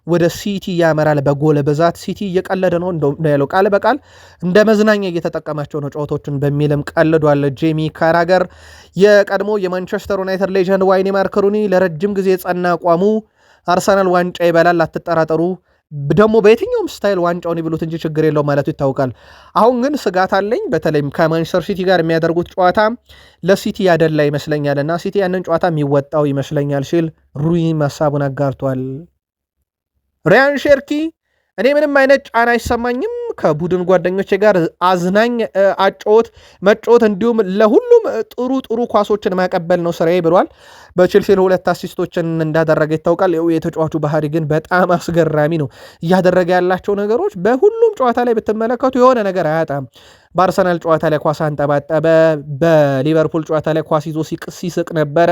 ወደ ሲቲ ያመራል። በጎል ብዛት ሲቲ እየቀለደ ነው ያለው ቃል በቃል እንደ መዝናኛ እየተጠቀማቸው ነው ጨዋታዎችን በሚልም ቀልዷል ጄሚ ካራገር። የቀድሞ የማንቸስተር ዩናይትድ ሌጀንድ ዋይኒ ማርክ ሩኒ ለረጅም ጊዜ የጸና አቋሙ አርሰናል ዋንጫ ይበላል አትጠራጠሩ፣ ደግሞ በየትኛውም ስታይል ዋንጫውን ይብሉት እንጂ ችግር የለው ማለቱ ይታወቃል። አሁን ግን ስጋት አለኝ በተለይም ከማንቸስተር ሲቲ ጋር የሚያደርጉት ጨዋታ ለሲቲ ያደላ ይመስለኛልና ሲቲ ያንን ጨዋታ የሚወጣው ይመስለኛል ሲል ሩኒ ሀሳቡን አጋርቷል። ሪያን ሼርኪ እኔ ምንም አይነት ጫና አይሰማኝም ከቡድን ጓደኞቼ ጋር አዝናኝ መጫወት እንዲሁም ለሁሉም ጥሩ ኳሶችን ማቀበል ነው ስራዬ ብሏል። በቼልሲ 2 አሲስቶችን እንዳደረገ ይታወቃል። የተጫዋቹ ባህሪ ግን በጣም አስገራሚ ነው። እያደረገ ያላቸው ነገሮች በሁሉም ጨዋታ ላይ ብትመለከቱ የሆነ ነገር አያጣም። በአርሰናል ጨዋታ ላይ ኳስ አንጠባጠበ፣ በሊቨርፑል ጨዋታ ላይ ኳስ ይዞ ሲስቅ ነበረ።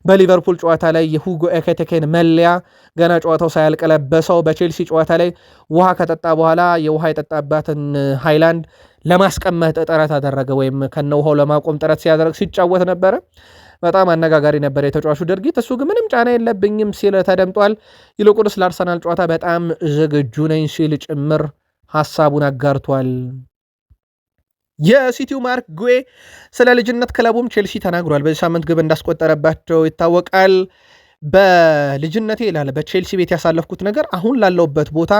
በሊቨርፑል ጨዋታ ላይ የሁጎ ኤኬቴኬን መለያ ገና ጨዋታው ሳያልቅ ለበሰው። በቼልሲ ጨዋታ ላይ ውሃ ከጠጣ በኋላ የውሃ የጠጣባትን ሃይላንድ ለማስቀመጥ ጥረት አደረገ፣ ወይም ከነ ውሃው ለማቆም ጥረት ሲያደርግ ሲጫወት ነበረ። በጣም አነጋጋሪ ነበር የተጫዋቹ ድርጊት። እሱ ግን ምንም ጫና የለብኝም ሲል ተደምጧል። ይልቁንስ ለአርሰናል ጨዋታ በጣም ዝግጁ ነኝ ሲል ጭምር ሐሳቡን አጋርቷል። የሲቲው ማርክ ጉዌ ስለ ልጅነት ክለቡም ቼልሲ ተናግሯል። በዚህ ሳምንት ግብ እንዳስቆጠረባቸው ይታወቃል። በልጅነቴ ይላል በቼልሲ ቤት ያሳለፍኩት ነገር አሁን ላለውበት ቦታ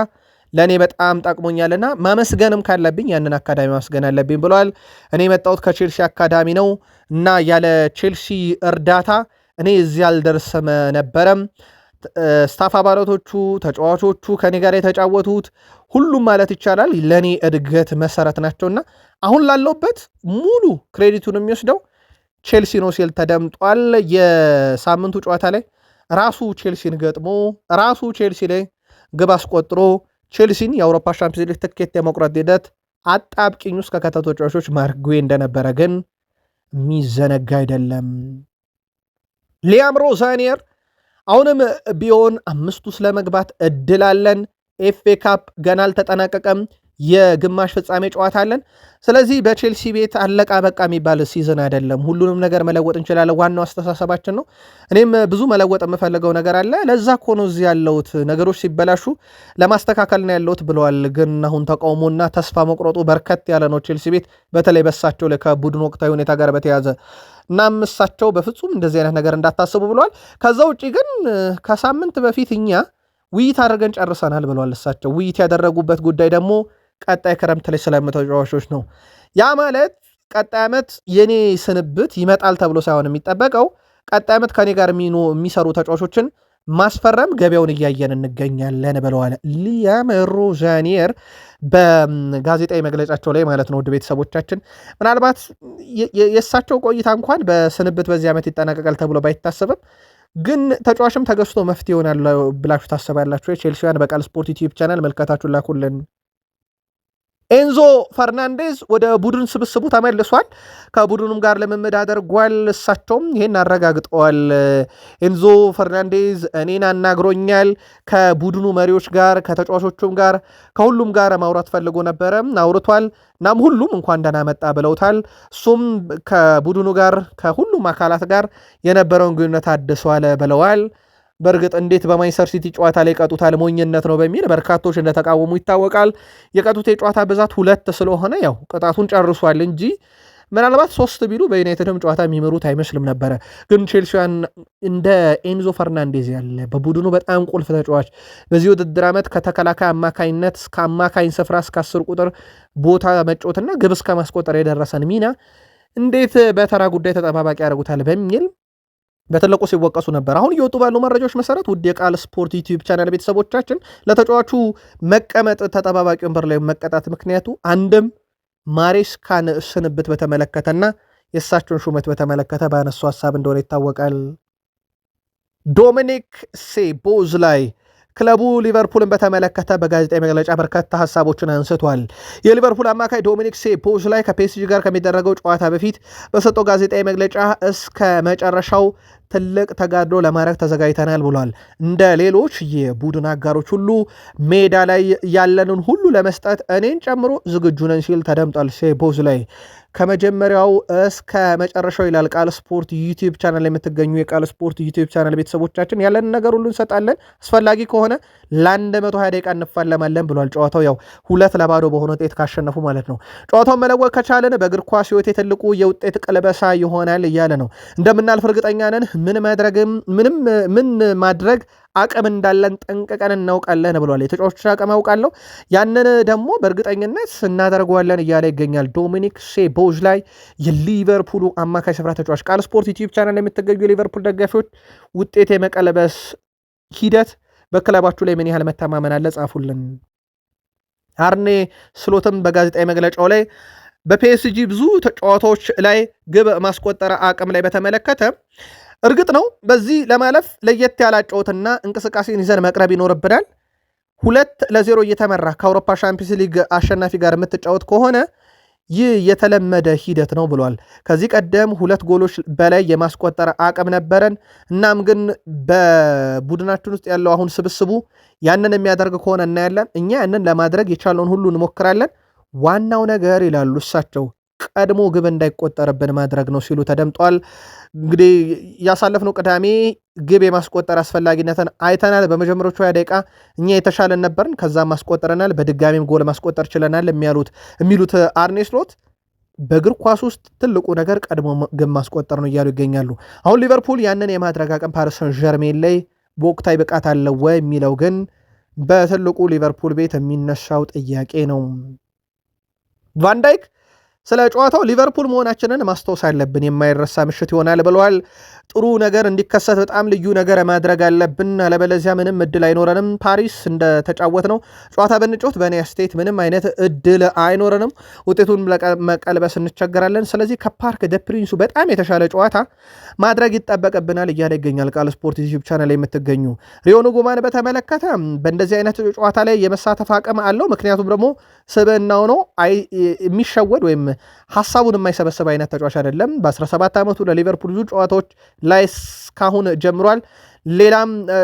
ለእኔ በጣም ጠቅሞኛልና ማመስገንም ካለብኝ ያንን አካዳሚ ማመስገን አለብኝ ብለዋል። እኔ የመጣሁት ከቼልሲ አካዳሚ ነው እና ያለ ቼልሲ እርዳታ እኔ እዚህ አልደርስም ነበረም። ስታፍ አባላቶቹ፣ ተጫዋቾቹ፣ ከኔ ጋር የተጫወቱት ሁሉም ማለት ይቻላል ለእኔ እድገት መሰረት ናቸውና አሁን ላለውበት ሙሉ ክሬዲቱን የሚወስደው ቼልሲ ነው ሲል ተደምጧል። የሳምንቱ ጨዋታ ላይ ራሱ ቼልሲን ገጥሞ ራሱ ቼልሲ ላይ ግብ አስቆጥሮ ቼልሲን የአውሮፓ ሻምፒዮንስ ሊግ ትኬት የመቁረጥ ሂደት አጣብቂኝ ውስጥ ከከተቱ ተጫዋቾች ማርክ ጉዌ እንደነበረ ግን የሚዘነጋ አይደለም። ሊያም ሮዛኒየር አሁንም ቢሆን 5 ውስጥ ለመግባት እድል አለን። ኤፍኤ ካፕ ገና አልተጠናቀቀም። የግማሽ ፍጻሜ ጨዋታ አለን። ስለዚህ በቼልሲ ቤት አለቃ በቃ የሚባል ሲዝን አይደለም። ሁሉንም ነገር መለወጥ እንችላለን። ዋናው አስተሳሰባችን ነው። እኔም ብዙ መለወጥ የምፈልገው ነገር አለ። ለዛ እኮ ነው እዚህ ያለሁት። ነገሮች ሲበላሹ ለማስተካከል ነው ያለሁት ብለዋል። ግን አሁን ተቃውሞና ተስፋ መቁረጡ በርከት ያለ ነው ቼልሲ ቤት፣ በተለይ በሳቸው ላይ ከቡድን ወቅታዊ ሁኔታ ጋር በተያዘ እናም እሳቸው በፍጹም እንደዚህ አይነት ነገር እንዳታስቡ ብለዋል። ከዛ ውጭ ግን ከሳምንት በፊት እኛ ውይይት አድርገን ጨርሰናል ብለዋል። እሳቸው ውይይት ያደረጉበት ጉዳይ ደግሞ ቀጣይ ክረምት ላይ ስለሚመጡ ተጫዋቾች ነው። ያ ማለት ቀጣይ ዓመት የኔ ስንብት ይመጣል ተብሎ ሳይሆን የሚጠበቀው ቀጣይ ዓመት ከኔ ጋር የሚሰሩ ተጫዋቾችን ማስፈረም ገበያውን እያየን እንገኛለን ብለዋል ሊያም ሮዛኒየር በጋዜጣዊ መግለጫቸው ላይ ማለት ነው። ውድ ቤተሰቦቻችን ምናልባት የእሳቸው ቆይታ እንኳን በስንብት በዚህ ዓመት ይጠናቀቃል ተብሎ ባይታሰብም ግን ተጫዋችም ተገዝቶ መፍትሄ ይሆናል ብላችሁ ታስባላችሁ? የቼልሲያን በቃል ስፖርት ዩቲዩብ ቻናል መልከታችሁን ላኩልን። ኤንዞ ፈርናንዴዝ ወደ ቡድን ስብስቡ ተመልሷል። ከቡድኑም ጋር ልምምድ አድርጓል። እሳቸውም ይሄን አረጋግጠዋል። ኤንዞ ፈርናንዴዝ እኔን አናግሮኛል፣ ከቡድኑ መሪዎች ጋር ከተጫዋቾቹም ጋር ከሁሉም ጋር ማውራት ፈልጎ ነበረ፣ አውርቷል። እናም ሁሉም እንኳን ደህና መጣ ብለውታል። እሱም ከቡድኑ ጋር ከሁሉም አካላት ጋር የነበረውን ግንኙነት አድሷል ብለዋል። በእርግጥ እንዴት በማንቸስተር ሲቲ ጨዋታ ላይ ቀጡታል ሞኝነት ነው በሚል በርካቶች እንደተቃወሙ ይታወቃል። የቀጡት የጨዋታ ብዛት 2 ስለሆነ ያው ቅጣቱን ጨርሷል እንጂ ምናልባት 3 ቢሉ በዩናይትድም ጨዋታ የሚመሩት አይመስልም ነበረ። ግን ቼልሲያን እንደ ኤንዞ ፈርናንዴዝ ያለ በቡድኑ በጣም ቁልፍ ተጫዋች በዚህ ውድድር ዓመት ከተከላካይ አማካይነት እስከ አማካኝ ስፍራ እስከ 10 ቁጥር ቦታ መጫወትና ግብ እስከ ማስቆጠር የደረሰን ሚና እንዴት በተራ ጉዳይ ተጠባባቂ ያደርጉታል በሚል በትልቁ ሲወቀሱ ነበር። አሁን እየወጡ ባሉ መረጃዎች መሰረት ውድ የቃል ስፖርት ዩቲዩብ ቻናል ቤተሰቦቻችን ለተጫዋቹ መቀመጥ ተጠባባቂ ወንበር ላይ መቀጣት ምክንያቱ አንድም ማሬስካን ስንብት በተመለከተና የእሳቸውን ሹመት በተመለከተ ባነሱ ሀሳብ እንደሆነ ይታወቃል። ዶሚኒክ ሶቦስላይ ክለቡ ሊቨርፑልን በተመለከተ በጋዜጣዊ መግለጫ በርካታ ሀሳቦችን አንስቷል። የሊቨርፑል አማካይ ዶሚኒክ ሶቦስላይ ከፒኤስጂ ጋር ከሚደረገው ጨዋታ በፊት በሰጠው ጋዜጣዊ መግለጫ እስከ መጨረሻው ትልቅ ተጋድሎ ለማድረግ ተዘጋጅተናል ብሏል። እንደ ሌሎች የቡድን አጋሮች ሁሉ ሜዳ ላይ ያለንን ሁሉ ለመስጠት እኔን ጨምሮ ዝግጁ ነን ሲል ተደምጧል። ሴቦዝ ላይ ከመጀመሪያው እስከ መጨረሻው ይላል። ቃል ስፖርት ዩቲዩብ ቻናል የምትገኙ የቃል ስፖርት ዩቲዩብ ቻናል ቤተሰቦቻችን ያለን ነገር ሁሉ እንሰጣለን፣ አስፈላጊ ከሆነ ለ120 ደቂቃ እንፋለማለን ብሏል። ጨዋታው ያው 2-0 በሆነ ውጤት ካሸነፉ ማለት ነው። ጨዋታውን መለወጥ ከቻለን በእግር ኳስ ሕይወት ትልቁ የውጤት ቀለበሳ ይሆናል እያለ ነው። እንደምናልፍ እርግጠኛ ነን። ምን ማድረግ አቅም እንዳለን ጠንቅቀን እናውቃለን ብሏል። የተጫዋቾች አቅም አውቃለሁ፣ ያንን ደግሞ በእርግጠኝነት እናደርገዋለን እያለ ይገኛል። ዶሚኒክ ሴቦዝ ላይ የሊቨርፑሉ አማካይ ስፍራ ተጫዋች። ቃል ስፖርት ዩቲዩብ ቻናል የምትገኙ የሊቨርፑል ደጋፊዎች ውጤት የመቀለበስ ሂደት በክለባችሁ ላይ ምን ያህል መተማመን አለ? ጻፉልን። አርኔ ስሎትም በጋዜጣዊ መግለጫው ላይ በፒኤስጂ ብዙ ጨዋታዎች ላይ ግብ ማስቆጠር አቅም ላይ በተመለከተ እርግጥ ነው በዚህ ለማለፍ ለየት ያላጨውትና እንቅስቃሴን ይዘን መቅረብ ይኖርብናል። 2-0 እየተመራ ከአውሮፓ ሻምፒዮንስ ሊግ አሸናፊ ጋር የምትጫወት ከሆነ ይህ የተለመደ ሂደት ነው ብሏል። ከዚህ ቀደም 2 ጎሎች በላይ የማስቆጠር አቅም ነበረን። እናም ግን በቡድናችን ውስጥ ያለው አሁን ስብስቡ ያንን የሚያደርግ ከሆነ እናያለን። እኛ ያንን ለማድረግ የቻለውን ሁሉ እንሞክራለን። ዋናው ነገር ይላሉ እሳቸው ቀድሞ ግብ እንዳይቆጠርብን ማድረግ ነው ሲሉ ተደምጧል። እንግዲህ ያሳለፍነው ቅዳሜ ግብ የማስቆጠር አስፈላጊነትን አይተናል። በመጀመሪያዎቹ 20 ደቂቃ እኛ የተሻለን ነበርን፣ ከዛም ማስቆጠረናል፣ በድጋሚም ጎል ማስቆጠር ችለናል የሚሉት አርኔ ስሎት በእግር ኳስ ውስጥ ትልቁ ነገር ቀድሞ ግብ ማስቆጠር ነው እያሉ ይገኛሉ። አሁን ሊቨርፑል ያንን የማድረግ አቅም ፓሪስ ሰን ዠርሜን ላይ በወቅታዊ ብቃት አለው ወይ የሚለው ግን በትልቁ ሊቨርፑል ቤት የሚነሳው ጥያቄ ነው። ቫንዳይክ ስለ ጨዋታው ሊቨርፑል መሆናችንን ማስታወስ አለብን፣ የማይረሳ ምሽት ይሆናል ብለዋል። ጥሩ ነገር እንዲከሰት በጣም ልዩ ነገር ማድረግ አለብን፣ አለበለዚያ ምንም እድል አይኖረንም። ፓሪስ እንደተጫወት ነው ጨዋታ ብንጫወት በእኔ ስቴት ምንም አይነት እድል አይኖረንም፣ ውጤቱን መቀልበስ እንቸገራለን። ስለዚህ ከፓርክ ደ ፕሪንሱ በጣም የተሻለ ጨዋታ ማድረግ ይጠበቅብናል እያለ ይገኛል። ቃል ስፖርት ዩቲዩብ ቻናል የምትገኙ ሪዮኑ ጉማን በተመለከተ በእንደዚህ አይነት ጨዋታ ላይ የመሳተፍ አቅም አለው፣ ምክንያቱም ደግሞ ስብዕናው ነው፣ የሚሸወድ ወይም ሐሳቡን የማይሰበስብ አይነት ተጫዋች አይደለም። በ17 ዓመቱ ለሊቨርፑል ብዙ ጨዋታዎች ላይ እስካሁን ጀምሯል።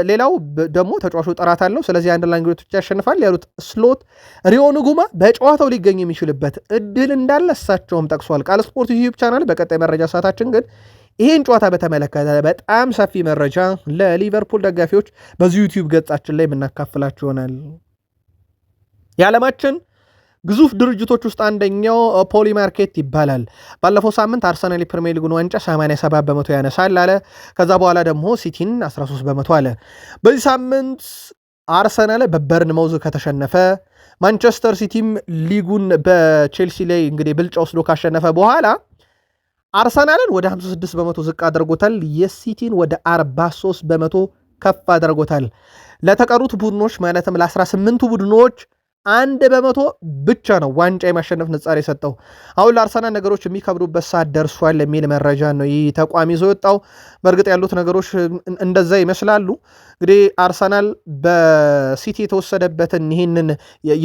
ሌላው ደግሞ ተጫዋቹ ጥራት አለው፣ ስለዚህ አንድ ላንግቶች ያሸንፋል ያሉት ስሎት ሪዮኑ ጉማ በጨዋታው ሊገኝ የሚችልበት እድል እንዳለ እሳቸውም ጠቅሷል። ቃል ስፖርት ዩቲዩብ ቻናል በቀጣይ መረጃ ሰዓታችን ግን ይህን ጨዋታ በተመለከተ በጣም ሰፊ መረጃ ለሊቨርፑል ደጋፊዎች በዚህ ዩቲዩብ ገጻችን ላይ የምናካፍላችሁ ይሆናል። የዓለማችን ግዙፍ ድርጅቶች ውስጥ አንደኛው ፖሊማርኬት ይባላል። ባለፈው ሳምንት አርሰናል የፕሪሚየር ሊጉን ዋንጫ 87% ያነሳል አለ። ከዛ በኋላ ደግሞ ሲቲን 13% አለ። በዚህ ሳምንት አርሰናል በበርንማውዝ ከተሸነፈ፣ ማንቸስተር ሲቲም ሊጉን በቼልሲ ላይ እንግዲህ ብልጫ ወስዶ ካሸነፈ በኋላ አርሰናልን ወደ 56% ዝቅ አድርጎታል። የሲቲን ወደ 43% ከፍ አድርጎታል። ለተቀሩት ቡድኖች ማለትም ለ18ቱ ቡድኖች 1% ብቻ ነው ዋንጫ የማሸነፍ ንጻሬ የሰጠው። አሁን ለአርሰናል ነገሮች የሚከብዱበት ሰዓት ደርሷል የሚል መረጃ ነው ይህ ተቋም ይዞ የወጣው። በእርግጥ ያሉት ነገሮች እንደዛ ይመስላሉ። እንግዲህ አርሰናል በሲቲ የተወሰደበትን ይህንን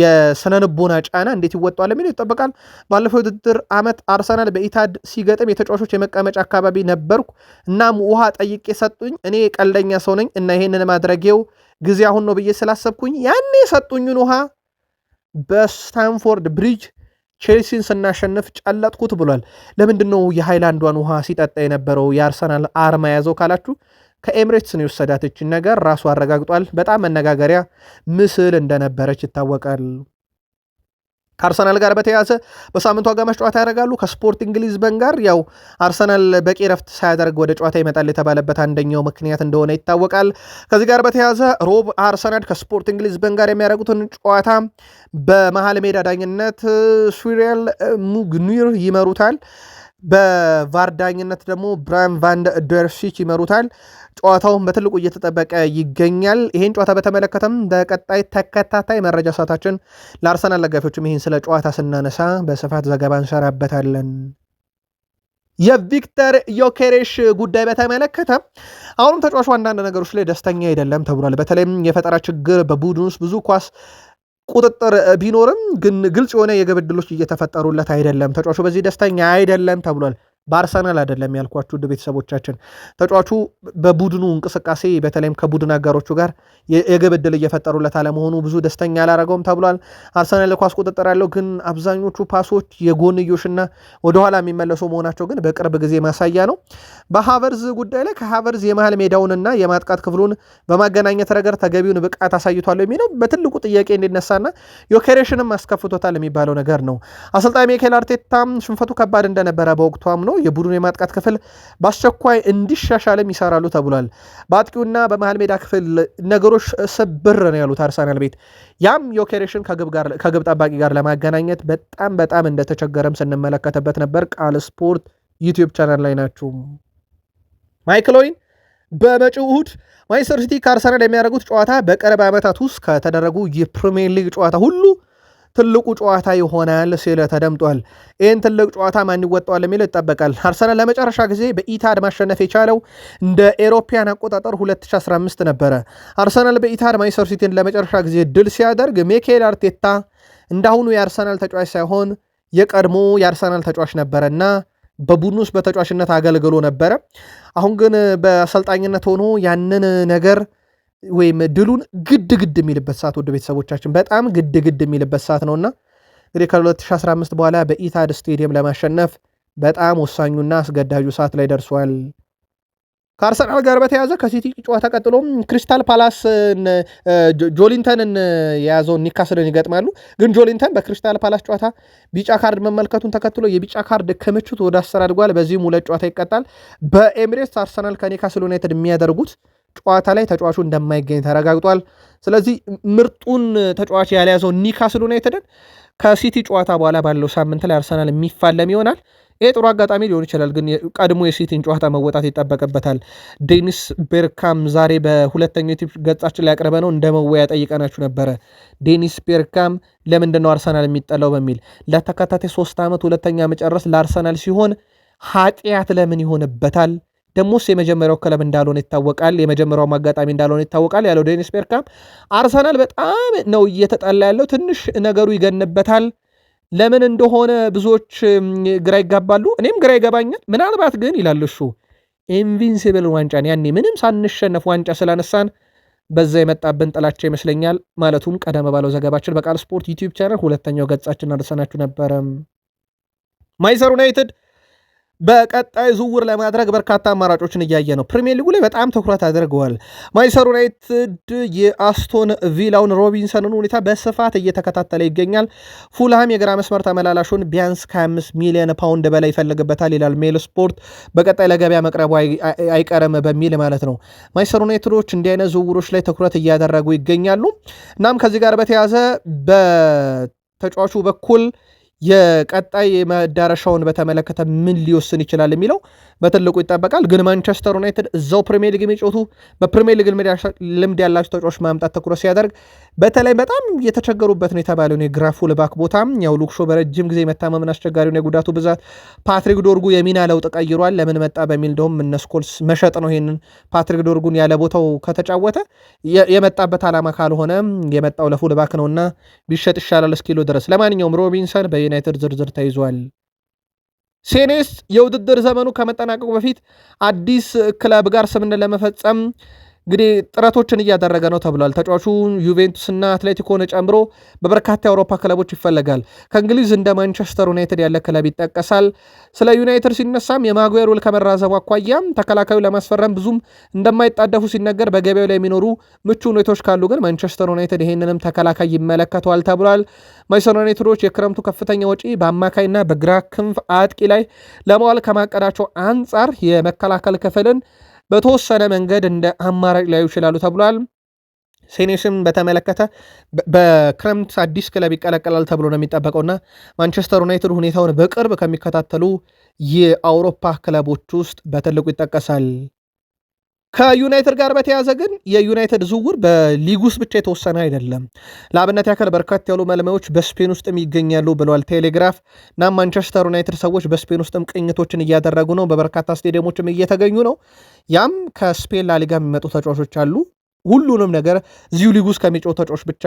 የስነልቦና ጫና እንዴት ይወጣዋል የሚለው ይጠበቃል። ባለፈው የውድድር ዓመት አርሰናል በኢታድ ሲገጥም የተጫዋቾች የመቀመጫ አካባቢ ነበርኩ፣ እናም ውሃ ጠይቄ ሰጡኝ። እኔ ቀልደኛ ሰው ነኝ እና ይህንን ማድረጌው ጊዜ አሁን ነው ብዬ ስላሰብኩኝ ያኔ የሰጡኝን ውሃ በስታንፎርድ ብሪጅ ቼልሲን ስናሸንፍ ጨለጥኩት ብሏል። ለምንድን ነው የሃይላንዷን ውሃ ሲጠጣ የነበረው የአርሰናል አርማ ያዘው ካላችሁ ከኤምሬትስ ነው የወሰዳት። ይችን ነገር ራሱ አረጋግጧል። በጣም መነጋገሪያ ምስል እንደነበረች ይታወቃል። ከአርሰናል ጋር በተያያዘ በሳምንቱ አጋማሽ ጨዋታ ያደርጋሉ ከስፖርቲንግ ሊዝበን ጋር። ያው አርሰናል በቂ ረፍት ሳያደርግ ወደ ጨዋታ ይመጣል የተባለበት አንደኛው ምክንያት እንደሆነ ይታወቃል። ከዚህ ጋር በተያያዘ ሮብ አርሰናል ከስፖርቲንግ ሊዝበን ጋር የሚያደርጉትን ጨዋታ በመሃል ሜዳ ዳኝነት ሱሪያል ሙግኒር ይመሩታል። በቫር ዳኝነት ደግሞ ብራያን ቫን ደር ፊች ይመሩታል። ጨዋታውን በትልቁ እየተጠበቀ ይገኛል። ይህን ጨዋታ በተመለከተም በቀጣይ ተከታታይ መረጃ ሰዓታችን ለአርሰናል ደጋፊዎችም ይህን ስለ ጨዋታ ስናነሳ በስፋት ዘገባ እንሰራበታለን። የቪክተር ዮኬሬሽ ጉዳይ በተመለከተ አሁንም ተጫዋቹ አንዳንድ ነገሮች ላይ ደስተኛ አይደለም ተብሏል። በተለይም የፈጠራ ችግር በቡድን ውስጥ ብዙ ኳስ ቁጥጥር ቢኖርም ግን ግልጽ የሆነ የግብ ዕድሎች እየተፈጠሩለት አይደለም። ተጫዋቹ በዚህ ደስተኛ አይደለም ተብሏል። በአርሰናል አይደለም ያልኳችሁ ውድ ቤተሰቦቻችን። ተጫዋቹ በቡድኑ እንቅስቃሴ በተለይም ከቡድን አጋሮቹ ጋር የግብ ዕድል እየፈጠሩለት አለመሆኑ ብዙ ደስተኛ አላረገውም ተብሏል። አርሰናል ለኳስ ቁጥጥር ያለው ግን አብዛኞቹ ፓሶች የጎንዮሽና ወደኋላ የሚመለሱ መሆናቸው ግን በቅርብ ጊዜ ማሳያ ነው። በሃቨርዝ ጉዳይ ላይ ከሃቨርዝ የመሃል ሜዳውንና የማጥቃት ክፍሉን በማገናኘት ረገድ ተገቢውን ብቃት አሳይቷል የሚለው በትልቁ ጥያቄ እንዲነሳና ዮኬሬሽንም አስከፍቶታል የሚባለው ነገር ነው። አሰልጣኝ ሚኬል አርቴታም ሽንፈቱ ከባድ እንደነበረ በወቅቱ አምኖ የቡድኑ የማጥቃት ክፍል በአስቸኳይ እንዲሻሻልም ይሰራሉ ተብሏል። በአጥቂውና በመሃል ሜዳ ክፍል ነገሮች ስብር ነው ያሉት አርሰናል ቤት። ያም ዮኬሬሽን ከግብ ጠባቂ ጋር ለማገናኘት በጣም እንደተቸገረም ስንመለከትበት ነበር። ቃል ስፖርት ዩቲዩብ ቻናል ላይ ናችሁ። ማይክል ኦዌን በመጪው እሁድ ማንቸስተር ሲቲ ከአርሰናል የሚያደርጉት ጨዋታ በቅርብ ዓመታት ውስጥ ከተደረጉ የፕሪሚየር ሊግ ጨዋታ ሁሉ ትልቁ ጨዋታ ይሆናል ሲል ተደምጧል። ይህን ትልቅ ጨዋታ ማን ይወጣዋል የሚለው ይጠበቃል። አርሰናል ለመጨረሻ ጊዜ በኢታድ ማሸነፍ የቻለው እንደ ኤሮፓያን አቆጣጠር 2015 ነበረ። አርሰናል በኢታድ ማንቸስተር ሲቲን ለመጨረሻ ጊዜ ድል ሲያደርግ ሚኬል አርቴታ እንዳሁኑ የአርሰናል ተጫዋች ሳይሆን የቀድሞ የአርሰናል ተጫዋች ነበረና በቡድኑ ውስጥ በተጫዋችነት አገልግሎ ነበረ። አሁን ግን በአሰልጣኝነት ሆኖ ያንን ነገር ወይም ድሉን ግድ የሚልበት ሰዓት ወደ ቤተሰቦቻችን በጣም ግድ የሚልበት ሰዓት ነውና እንግዲህ ከ2015 በኋላ በኢታድ ስቴዲየም ለማሸነፍ በጣም ወሳኙና አስገዳጁ ሰዓት ላይ ደርሷል። ከአርሰናል ጋር በተያዘ ከሲቲ ጨዋታ ቀጥሎም ክሪስታል ፓላስ ጆሊንተንን የያዘውን ኒካስልን ይገጥማሉ። ግን ጆሊንተን በክሪስታል ፓላስ ጨዋታ ቢጫ ካርድ መመልከቱን ተከትሎ የቢጫ ካርድ ክምችት ወደ 10 አድጓል። በዚህም 2 ጨዋታ ይቀጣል። በኤሚሬትስ አርሰናል ከኒካስል ዩናይትድ የሚያደርጉት ጨዋታ ላይ ተጫዋቹ እንደማይገኝ ተረጋግጧል። ስለዚህ ምርጡን ተጫዋች ያልያዘው ኒካስል ዩናይትድን ከሲቲ ጨዋታ በኋላ ባለው ሳምንት ላይ አርሰናል የሚፋለም ይሆናል። ይህ ጥሩ አጋጣሚ ሊሆን ይችላል፣ ግን ቀድሞ የሲቲን ጨዋታ መወጣት ይጠበቅበታል። ዴኒስ ቤርካም ዛሬ በሁለተኛው ዩቲዩብ ገጻችን ላይ ያቀረበ ነው እንደ መወያ ጠይቀናችሁ ነበረ። ዴኒስ ቤርካም ለምንድነው አርሰናል የሚጠላው በሚል ለተከታታይ 3 ዓመት ሁለተኛ መጨረስ ለአርሰናል ሲሆን ኃጢአት ለምን ይሆንበታል? ደሞስ የመጀመሪያው ክለብ እንዳልሆነ ይታወቃል፣ የመጀመሪያው አጋጣሚ እንዳልሆነ ይታወቃል ያለው ዴኒስ ቤርካም አርሰናል በጣም ነው እየተጠላ ያለው፣ ትንሽ ነገሩ ይገንበታል። ለምን እንደሆነ ብዙዎች ግራ ይጋባሉ፣ እኔም ግራ ይገባኛል። ምናልባት ግን ይላል እሱ ኢንቪንሲብል ዋንጫን ያኔ ምንም ሳንሸነፍ ዋንጫ ስላነሳን በዛ የመጣብን ጥላቻ ይመስለኛል ማለቱም ቀደም ባለው ዘገባችን በቃል ስፖርት ዩቲዩብ ቻናል ሁለተኛው ገጻችን አድርሰናችሁ ነበረ። ማንቸስተር ዩናይትድ በቀጣይ ዝውውር ለማድረግ በርካታ አማራጮችን እያየ ነው። ፕሪሚየር ሊጉ ላይ በጣም ትኩረት አድርገዋል። ማንቸስተር ዩናይትድ የአስቶን ቪላውን ሮቢንሰንን ሁኔታ በስፋት እየተከታተለ ይገኛል። ፉልሃም የግራ መስመር ተመላላሹን ቢያንስ ከ5 ሚሊዮን ፓውንድ በላይ ይፈልግበታል ይላል ሜል ስፖርት። በቀጣይ ለገበያ መቅረቡ አይቀርም በሚል ማለት ነው። ማንቸስተር ዩናይትዶች እንዲህ አይነት ዝውውሮች ላይ ትኩረት እያደረጉ ይገኛሉ። እናም ከዚህ ጋር በተያያዘ በተጫዋቹ በኩል የቀጣይ መዳረሻውን በተመለከተ ምን ሊወስን ይችላል የሚለው በትልቁ ይጠበቃል። ግን ማንቸስተር ዩናይትድ እዛው ፕሪሚየር ሊግ የሚጮቱ በፕሪሚየር ሊግ ልምድ ያላቸው ተጫዋቾች ማምጣት ትኩረት ሲያደርግ በተለይ በጣም የተቸገሩበት ነው የተባለውን የግራ ፉልባክ ቦታ ያው ሉክሾ በረጅም ጊዜ መታመምን አስቸጋሪውን የጉዳቱ ብዛት ፓትሪክ ዶርጉ የሚና ለውጥ ቀይሯል። ለምን መጣ በሚል እንደውም እነስኮልስ መሸጥ ነው ይሄንን ፓትሪክ ዶርጉን ያለ ቦታው ከተጫወተ የመጣበት ዓላማ ካልሆነ የመጣው ለፉልባክ ነውና ቢሸጥ ይሻላል እስኪሉ ድረስ። ለማንኛውም ሮቢንሰን በዩናይትድ ዝርዝር ተይዟል። ሴኔስ የውድድር ዘመኑ ከመጠናቀቁ በፊት አዲስ ክለብ ጋር ስምምነት ለመፈጸም እንግዲህ ጥረቶችን እያደረገ ነው ተብሏል። ተጫዋቹ ዩቬንቱስና አትሌቲኮን ጨምሮ በበርካታ የአውሮፓ ክለቦች ይፈለጋል። ከእንግሊዝ እንደ ማንቸስተር ዩናይትድ ያለ ክለብ ይጠቀሳል። ስለ ዩናይትድ ሲነሳም የማጉዌር ውል ከመራዘቡ አኳያም ተከላካዩ ለማስፈረም ብዙም እንደማይጣደፉ ሲነገር፣ በገበያው ላይ የሚኖሩ ምቹ ሁኔታዎች ካሉ ግን ማንቸስተር ዩናይትድ ይህንንም ተከላካይ ይመለከተዋል ተብሏል። ማንቸስተር ዩናይትዶች የክረምቱ ከፍተኛ ወጪ በአማካይና በግራ ክንፍ አጥቂ ላይ ለማዋል ከማቀዳቸው አንጻር የመከላከል ክፍልን በተወሰነ መንገድ እንደ አማራጭ ላዩ ይችላሉ ተብሏል። ሴኔስም በተመለከተ በክረምት አዲስ ክለብ ይቀላቀላል ተብሎ ነው የሚጠበቀውና ማንቸስተር ዩናይትድ ሁኔታውን በቅርብ ከሚከታተሉ የአውሮፓ ክለቦች ውስጥ በትልቁ ይጠቀሳል። ከዩናይትድ ጋር በተያዘ ግን የዩናይትድ ዝውውር በሊግ ውስጥ ብቻ የተወሰነ አይደለም። ለአብነት ያክል በርካታ ያሉ መልማዮች በስፔን ውስጥም ይገኛሉ ብለዋል ቴሌግራፍ። እና ማንቸስተር ዩናይትድ ሰዎች በስፔን ውስጥም ቅኝቶችን እያደረጉ ነው፣ በበርካታ ስቴዲየሞችም እየተገኙ ነው። ያም ከስፔን ላሊጋ የሚመጡ ተጫዋቾች አሉ። ሁሉንም ነገር እዚሁ ሊግ ውስጥ ከሚጫወቱ ተጫዋቾች ብቻ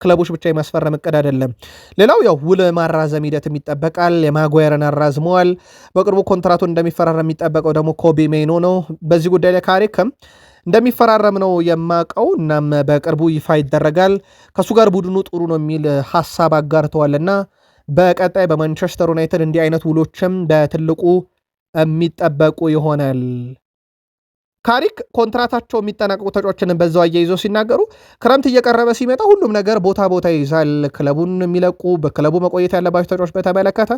ክለቦች ብቻ የማስፈረም እቅድ አይደለም። ሌላው ያው ውል ማራዘም ሂደትም ይጠበቃል። የማጓየርን አራዝመዋል። በቅርቡ ኮንትራቱን እንደሚፈራረም የሚጠበቀው ደግሞ ኮቢ ሜይኖ ነው። በዚህ ጉዳይ ላይ ካሪክም እንደሚፈራረም ነው የማውቀው። እናም በቅርቡ ይፋ ይደረጋል። ከእሱ ጋር ቡድኑ ጥሩ ነው የሚል ሀሳብ አጋርተዋልና በቀጣይ በማንቸስተር ዩናይትድ እንዲህ አይነት ውሎችም በትልቁ የሚጠበቁ ይሆናል። ካሪክ ኮንትራታቸው የሚጠናቀቁ ተጫዋቾችን በዛው አያይዘው ሲናገሩ ክረምት እየቀረበ ሲመጣ ሁሉም ነገር ቦታ ይይዛል። ክለቡን የሚለቁ በክለቡ መቆየት ያለባቸው ተጫዋቾች በተመለከተ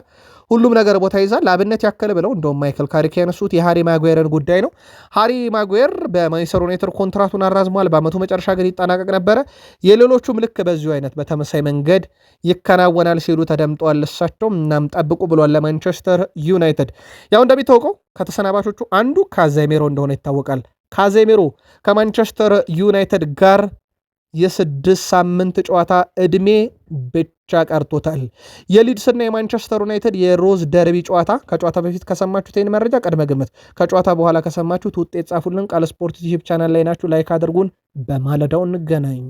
ሁሉም ነገር ቦታ ይይዛል። ለአብነት ያክል ብለው እንደውም ማይክል ካሪክ ያነሱት የሃሪ ማጉዌርን ጉዳይ ነው። ሃሪ ማጉዌር በማንቸስተር ዩናይትድ ኮንትራቱን አራዝሟል። በአመቱ መጨረሻ ግን ይጠናቀቅ ነበረ። የሌሎቹም ልክ በዚሁ አይነት በተመሳይ መንገድ ይከናወናል ሲሉ ተደምጠዋል። እሳቸው እናም ጠብቁ ብሏል ለማንቸስተር ዩናይትድ። ያው እንደሚታወቀው ከተሰናባቾቹ አንዱ ካዜሜሮ እንደሆነ ይታወቃል። ካዜሜሮ ከማንቸስተር ዩናይትድ ጋር የ6 ሳምንት ጨዋታ ዕድሜ ብቻ ቀርቶታል። የሊድስና የማንቸስተር ዩናይትድ የሮዝ ደርቢ ጨዋታ ከጨዋታ በፊት ከሰማችሁት ይህን መረጃ ቅድመ ግምት፣ ከጨዋታ በኋላ ከሰማችሁት ውጤት ጻፉልን። ቃል ስፖርት ዩቲዩብ ቻናል ላይ ናችሁ። ላይክ አድርጉን። በማለዳው እንገናኝ።